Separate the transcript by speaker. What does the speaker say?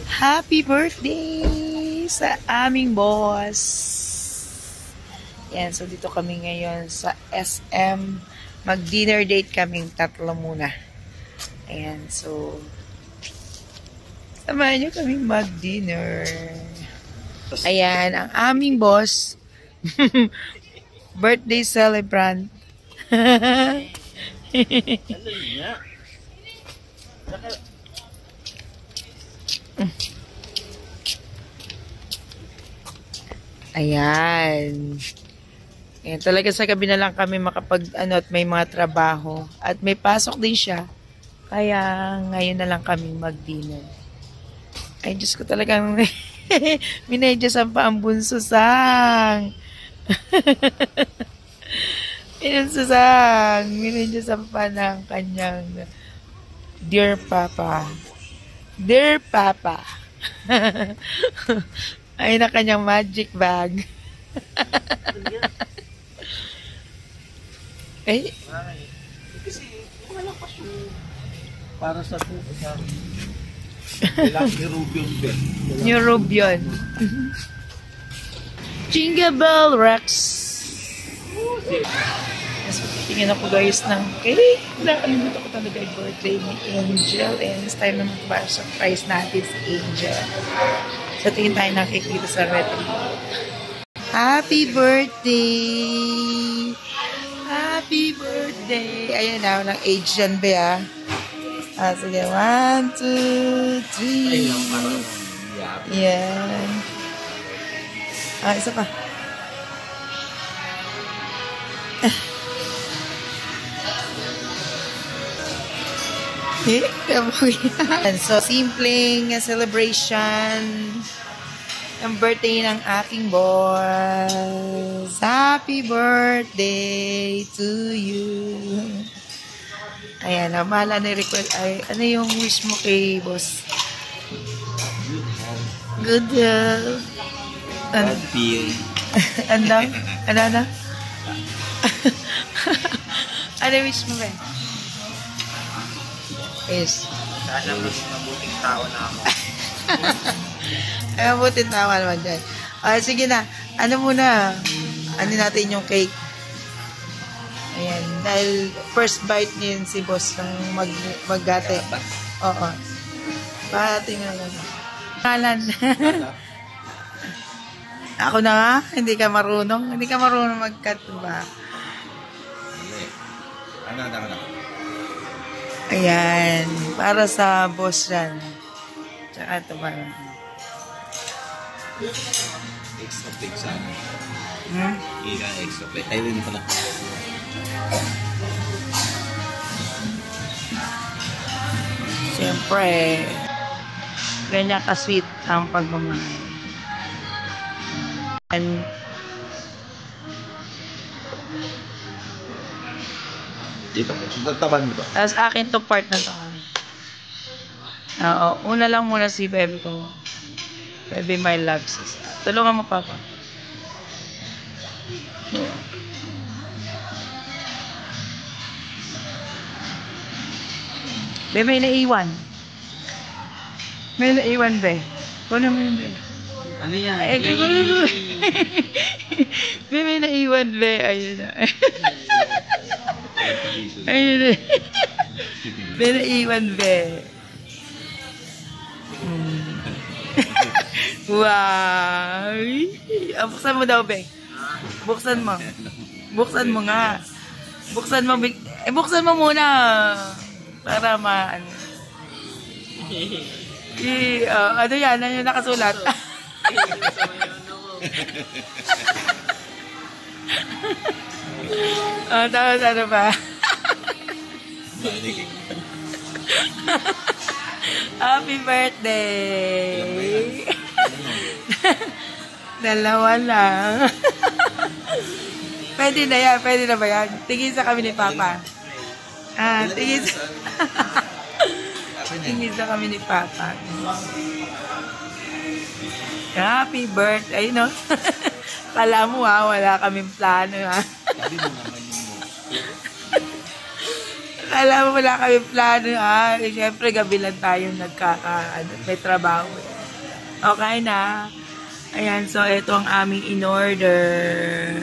Speaker 1: Happy birthday sa aming boss. Yan, so dito kami ngayon sa SM. Mag-dinner date kaming tatlo muna. Ayan, so samahan nyo kaming mag-dinner. Ayan, ang aming boss. Birthday celebrant. Ayan. Ayan, talaga sa gabi na lang kami makapag, at may mga trabaho. At may pasok din siya. Kaya, ngayon na lang kami mag-dinner. Ay, Diyos ko talagang minedyasan pa ang bunso sang. Minedyasan pa ng kanyang Dear Papa. Dear Papa. Ay, na kanyang magic bag. Eh?
Speaker 2: Kasi, wala pa siya. Para sa kailangan ni Rubion Ben.
Speaker 1: New Rubion. Jingle Bell Rex. Yes, tingin ako guys ng cake. Nakalimutan ko talaga yung birthday ni Angel. And it's time naman para surprise natin si Angel. So, tingin tayo ng cake dito sa Red. Happy birthday! Happy birthday! Ayan na, walang age dyan, Bea. Sige, 1, 2, 3. Yan. Isa pa. So, simpleng celebration ang birthday ng aking boss. Happy birthday to you. Ayan, namala na request. Ay, ano yung wish mo kay boss? Good health.
Speaker 2: Bad feel.
Speaker 1: Ano? Ano wish mo ba? Yes.
Speaker 2: Sana mas mabuting tao na ako.
Speaker 1: Ay, mabuting tao naman dyan. Sige na. Ano muna? Ano natin yung cake? Ayan. Dahil first bite niya si boss ng maggate. Oo. Pati nga lang. Kalan. Ako na nga. Hindi ka marunong. Hindi ka marunong mag-cut ba?
Speaker 2: Ano.
Speaker 1: Ayan. Para sa boss yan. Tsaka ito ba?
Speaker 2: Extra plate sana. Ilang extra plate. Ay, hindi pala.
Speaker 1: Siyempre, ganyan ka-sweet ang pagmamahal. And,
Speaker 2: Dito po. Taban mo to.
Speaker 1: tapos akin to part na to. Oo, una lang muna si Bebe ko. Bebe, my love. Tulungan mo, Papa. Bebe, may naiwan. May naiwan, Be. Kunin mo yun, Be.
Speaker 2: Ano yan?
Speaker 1: Be, may naiwan, Be. Ayun na. Ayun na. Be, naiwan, Be. Wow! Buksan mo daw, Be. Buksan mo. Buksan mo nga. Buksan mo. Buksan mo muna. Para ano yan? Ano yung nakasulat? Tapos ano ba? Happy birthday! Dalawa lang. Pwede na yan. Pwede na ba yan? Tingin sa kami ni Papa. Tingin sa... Tingin sa kami ni Papa. Happy birthday. Ayun, no? Kala mo wala kaming plano
Speaker 2: Sabi mo naman yung
Speaker 1: Kala mo wala kaming plano Siyempre gabi lang tayong may trabaho. Okay na. Ayan, so ito ang aming in-order.